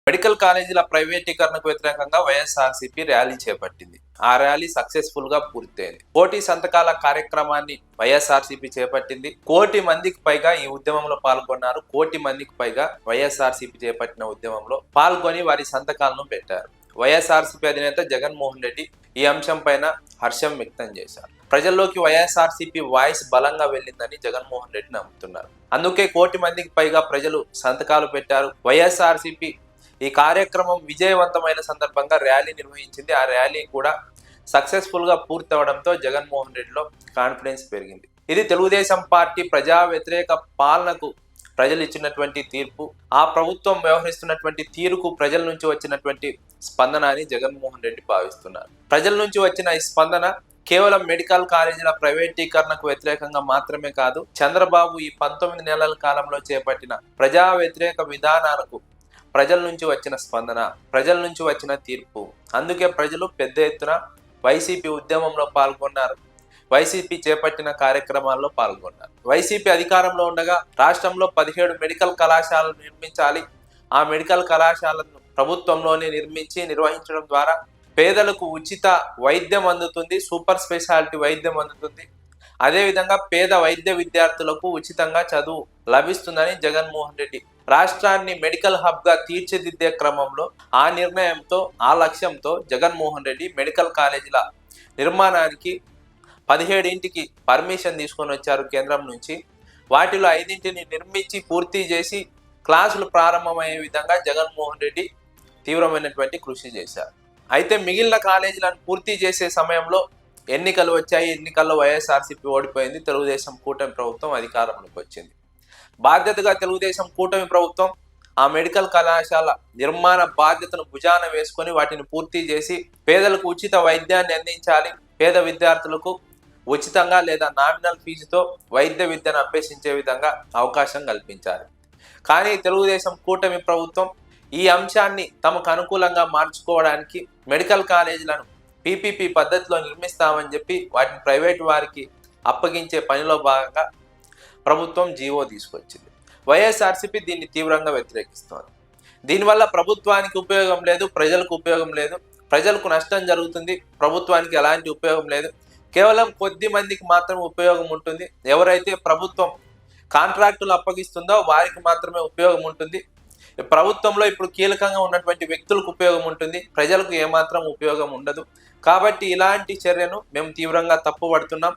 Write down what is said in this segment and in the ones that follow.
Medical కాలేజీల ప్రైవేటీకరణకు వ్యతిరేకంగా వైఎస్ఆర్సీపీ ర్యాలీ చేపట్టింది. ఆ ర్యాలీ సక్సెస్ఫుల్ గా పూర్తయింది. కోటి సంతకాల కార్యక్రమాన్ని వైఎస్ఆర్సీపీ చేపట్టింది. 1,00,00,000 మందికి పైగా ఈ ఉద్యమంలో పాల్గొన్నారు. 1,00,00,000 మందికి పైగా వైఎస్ఆర్సీపీ చేపట్టిన ఉద్యమంలో పాల్గొని వారి సంతకాలను పెట్టారు. వైఎస్ఆర్సీపీ అధినేత జగన్మోహన్ రెడ్డి ఈ అంశం పైన హర్షం వ్యక్తం చేశారు. ప్రజల్లోకి వైఎస్ఆర్సీపీ వాయిస్ బలంగా వెళ్ళిందని జగన్మోహన్ రెడ్డి నమ్ముతున్నారు. అందుకే 1,00,00,000 మందికి పైగా ప్రజలు సంతకాలు పెట్టారు. వైఎస్ఆర్సీపీ ఈ కార్యక్రమం విజయవంతమైన సందర్భంగా ర్యాలీ నిర్వహించింది. ఆ ర్యాలీ కూడా సక్సెస్ఫుల్ గా పూర్తవడంతో జగన్మోహన్ రెడ్డిలో కాన్ఫిడెన్స్ పెరిగింది. ఇది తెలుగుదేశం పార్టీ ప్రజా వ్యతిరేక పాలనకు ప్రజలు ఇచ్చినటువంటి తీర్పు. ఆ ప్రభుత్వం వ్యవహరిస్తున్నటువంటి తీరుకు ప్రజల నుంచి వచ్చినటువంటి స్పందన అని జగన్మోహన్ రెడ్డి భావిస్తున్నారు. ప్రజల నుంచి వచ్చిన ఈ స్పందన కేవలం మెడికల్ కాలేజీల ప్రైవేటీకరణకు వ్యతిరేకంగా మాత్రమే కాదు, చంద్రబాబు ఈ 19 నెలల కాలంలో చేపట్టిన ప్రజా వ్యతిరేక విధానాలకు ప్రజల నుంచి వచ్చిన స్పందన, ప్రజల నుంచి వచ్చిన తీర్పు. అందుకే ప్రజలు పెద్ద ఎత్తున వైసీపీ ఉద్యమంలో పాల్గొన్నారు. వైసీపీ చేపట్టిన కార్యక్రమాల్లో పాల్గొన్నారు. వైసీపీ అధికారంలో ఉండగా రాష్ట్రంలో 17 మెడికల్ కళాశాలలు నిర్మించాలి. ఆ మెడికల్ కళాశాలను ప్రభుత్వంలోనే నిర్వహించడం ద్వారా పేదలకు ఉచిత వైద్యం అందుతుంది, సూపర్ స్పెషాలిటీ వైద్యం అందుతుంది. అదేవిధంగా పేద వైద్య విద్యార్థులకు ఉచితంగా చదువు లభిస్తుందని జగన్మోహన్ రెడ్డి రాష్ట్రాన్ని మెడికల్ హబ్ గా తీర్చిదిద్దే క్రమంలో ఆ నిర్ణయంతో, ఆ లక్ష్యంతో జగన్మోహన్ రెడ్డి మెడికల్ కాలేజీల నిర్మాణానికి 17 పర్మిషన్ తీసుకొని వచ్చారు కేంద్రం నుంచి. వాటిలో 5 నిర్మించి పూర్తి చేసి క్లాసులు ప్రారంభమయ్యే విధంగా జగన్మోహన్ రెడ్డి తీవ్రమైనటువంటి కృషి చేశారు. అయితే మిగిలిన కాలేజీలను పూర్తి చేసే సమయంలో ఎన్నికలు వచ్చాయి. ఎన్నికల్లో వైఎస్ఆర్సీపీ ఓడిపోయింది. తెలుగుదేశం కూటమి ప్రభుత్వం అధికారంలోకి వచ్చింది. బాధ్యతగా తెలుగుదేశం కూటమి ప్రభుత్వం ఆ మెడికల్ కళాశాల నిర్మాణ బాధ్యతను భుజాన వేసుకొని వాటిని పూర్తి చేసి పేదలకు ఉచిత వైద్యాన్ని అందించాలి, పేద విద్యార్థులకు ఉచితంగా లేదా నామినల్ ఫీజుతో వైద్య విద్యను అభ్యసించే విధంగా అవకాశం కల్పించాలి. కానీ తెలుగుదేశం కూటమి ప్రభుత్వం ఈ అంశాన్ని తమకు అనుకూలంగా మార్చుకోవడానికి మెడికల్ కాలేజీలను పీపీపీ పద్ధతిలో నిర్మిస్తామని చెప్పి వాటిని ప్రైవేటు వారికి అప్పగించే పనిలో భాగంగా ప్రభుత్వం జీవో తీసుకొచ్చింది. వైఎస్ఆర్సీపీ దీన్ని తీవ్రంగా వ్యతిరేకిస్తోంది. దీనివల్ల ప్రభుత్వానికి ఉపయోగం లేదు, ప్రజలకు ఉపయోగం లేదు, ప్రజలకు నష్టం జరుగుతుంది, ప్రభుత్వానికి ఎలాంటి ఉపయోగం లేదు. కేవలం కొద్ది మందికి మాత్రం ఉపయోగం ఉంటుంది. ఎవరైతే ప్రభుత్వం కాంట్రాక్టులు అప్పగిస్తుందో వారికి మాత్రమే ఉపయోగం ఉంటుంది. ప్రభుత్వంలో ఇప్పుడు కీలకంగా ఉన్నటువంటి వ్యక్తులకు ఉపయోగం ఉంటుంది, ప్రజలకు ఏమాత్రం ఉపయోగం ఉండదు. కాబట్టి ఇలాంటి చర్యను మేము తీవ్రంగా తప్పుపడుతున్నాం.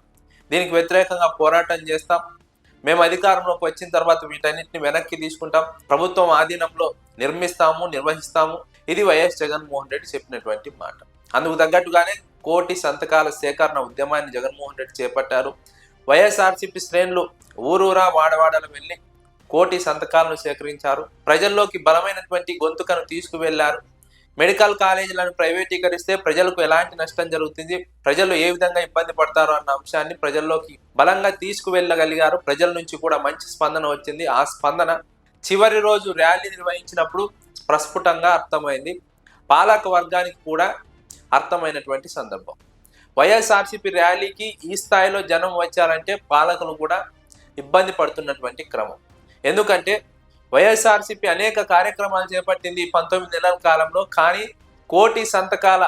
దీనికి వ్యతిరేకంగా పోరాటం చేస్తాం. మేము అధికారంలోకి వచ్చిన తర్వాత వీటన్నిటిని వెనక్కి తీసుకుంటాం, ప్రభుత్వం ఆధీనంలో నిర్మిస్తాము, నిర్వహిస్తాము. ఇది వైఎస్ జగన్మోహన్ రెడ్డి చెప్పినటువంటి మాట. అందుకు తగ్గట్టుగానే 1,00,00,000 సంతకాల సేకరణ ఉద్యమాన్ని జగన్మోహన్ రెడ్డి చేపట్టారు. వైఎస్ఆర్సీపీ శ్రేణులు ఊరూరా వాడవాడలు వెళ్ళి 1,00,00,000 సంతకాలను సేకరించారు. ప్రజల్లోకి బలమైనటువంటి గొంతుకను తీసుకువెళ్లారు. మెడికల్ కాలేజీలను ప్రైవేటీకరిస్తే ప్రజలకు ఎలాంటి నష్టం జరుగుతుంది, ప్రజలు ఏ విధంగా ఇబ్బంది పడతారు అన్న అంశాన్ని ప్రజల్లోకి బలంగా తీసుకువెళ్ళగలిగారు. ప్రజల నుంచి కూడా మంచి స్పందన వచ్చింది. ఆ స్పందన చివరి రోజు ర్యాలీ నిర్వహించినప్పుడు ప్రస్ఫుటంగా అర్థమైంది. పాలక వర్గానికి కూడా అర్థమైనటువంటి సందర్భం. వైఎస్ఆర్సీపీ ర్యాలీకి ఈ స్థాయిలో జనం వచ్చారంటే పాలకులు కూడా ఇబ్బంది పడుతున్నటువంటి క్రమం. ఎందుకంటే వైఎస్ఆర్సీపీ అనేక కార్యక్రమాలు చేపట్టింది 19 నెలల కాలంలో. కానీ 1,00,00,000 సంతకాల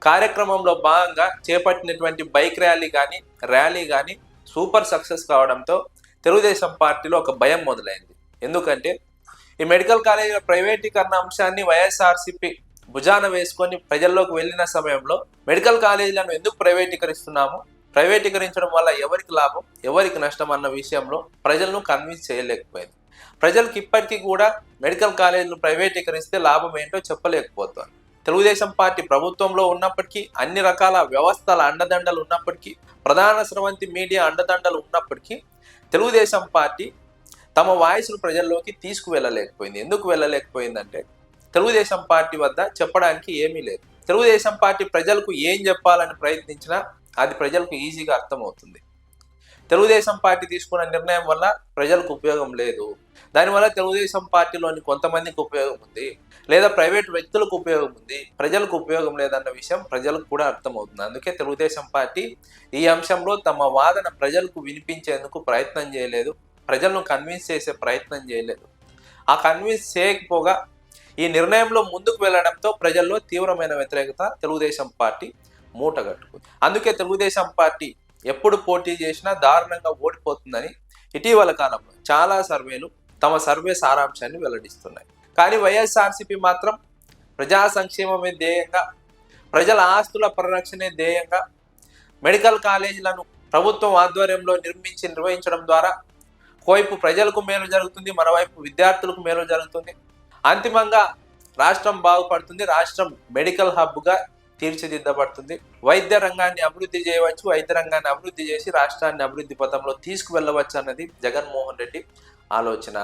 కార్యక్రమంలో భాగంగా చేపట్టినటువంటి బైక్ ర్యాలీ కానీ సూపర్ సక్సెస్ కావడంతో తెలుగుదేశం పార్టీలో ఒక భయం మొదలైంది. ఎందుకంటే ఈ మెడికల్ కాలేజీల ప్రైవేటీకరణ అంశాన్ని వైఎస్ఆర్సీపీ భుజాన వేసుకొని ప్రజల్లోకి వెళ్ళిన సమయంలో మెడికల్ కాలేజీలను ఎందుకు ప్రైవేటీకరిస్తున్నాము, ప్రైవేటీకరించడం వల్ల ఎవరికి లాభం, ఎవరికి నష్టం అన్న విషయంలో ప్రజలను కన్విన్స్ చేయలేకపోయింది. ప్రజలకు ఇప్పటికీ కూడా మెడికల్ కాలేజీలు ప్రైవేటీకరిస్తే లాభం ఏంటో చెప్పలేకపోతుంది. తెలుగుదేశం పార్టీ ప్రభుత్వంలో ఉన్నప్పటికీ, అన్ని రకాల వ్యవస్థల అండదండలు ఉన్నప్పటికీ, ప్రధాన స్రవంతి మీడియా అండదండలు ఉన్నప్పటికీ తెలుగుదేశం పార్టీ తమ వాయిస్ను ప్రజల్లోకి తీసుకువెళ్ళలేకపోయింది. ఎందుకు వెళ్ళలేకపోయిందంటే తెలుగుదేశం పార్టీ వద్ద చెప్పడానికి ఏమీ లేదు. తెలుగుదేశం పార్టీ ప్రజలకు ఏం చెప్పాలని ప్రయత్నించినా అది ప్రజలకు ఈజీగా అర్థమవుతుంది. తెలుగుదేశం పార్టీ తీసుకున్న నిర్ణయం వల్ల ప్రజలకు ఉపయోగం లేదు, దానివల్ల తెలుగుదేశం పార్టీలోని కొంతమందికి ఉపయోగం ఉంది, లేదా ప్రైవేట్ వ్యక్తులకు ఉపయోగం ఉంది, ప్రజలకు ఉపయోగం లేదన్న విషయం ప్రజలకు కూడా అర్థమవుతుంది. అందుకే తెలుగుదేశం పార్టీ ఈ అంశంలో తమ వాదన ప్రజలకు వినిపించేందుకు ప్రయత్నం చేయలేదు, ప్రజలను కన్విన్స్ చేసే ప్రయత్నం చేయలేదు. ఆ కన్విన్స్ చేయకపోగా ఈ నిర్ణయంలో ముందుకు వెళ్లడంతో ప్రజల్లో తీవ్రమైన వ్యతిరేకత తెలుగుదేశం పార్టీ మూటగట్టుకుంది. అందుకే తెలుగుదేశం పార్టీ ఎప్పుడు పోటీ చేసినా దారుణంగా ఓడిపోతుందని ఇటీవల కాలంలో చాలా సర్వేలు తమ సర్వే సారాంశాన్ని వెల్లడిస్తున్నాయి. కానీ వైఎస్ఆర్సీపీ మాత్రం ప్రజా సంక్షేమమే ధ్యేయంగా, ప్రజల ఆస్తుల పరిరక్షణే ధ్యేయంగా మెడికల్ కాలేజీలను ప్రభుత్వం ఆధ్వర్యంలో నిర్వహించడం ద్వారా ఒకవైపు ప్రజలకు మేలు జరుగుతుంది, మరోవైపు విద్యార్థులకు మేలు జరుగుతుంది. అంతిమంగా రాష్ట్రం బాగుపడుతుంది, రాష్ట్రం మెడికల్ హబ్గా తీర్చిదిద్దబడుతుంది. వైద్య రంగాన్ని అభివృద్ధి చేయవచ్చు, వైద్య రంగాన్ని అభివృద్ధి చేసి రాష్ట్రాన్ని అభివృద్ధి పథంలో తీసుకువెళ్ళవచ్చు అన్నది జగన్మోహన్ రెడ్డి ఆలోచన.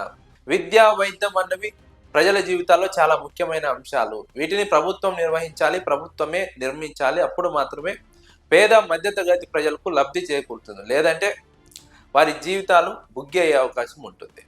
విద్య, వైద్యం అన్నవి ప్రజల జీవితాల్లో చాలా ముఖ్యమైన అంశాలు. వీటిని ప్రభుత్వం నిర్వహించాలి, ప్రభుత్వమే నిర్మించాలి. అప్పుడు మాత్రమే పేద మధ్యతరగతి ప్రజలకు లబ్ధి చేకూరుతుంది. లేదంటే వారి జీవితాలు బుగ్గి అయ్యే అవకాశం ఉంటుంది.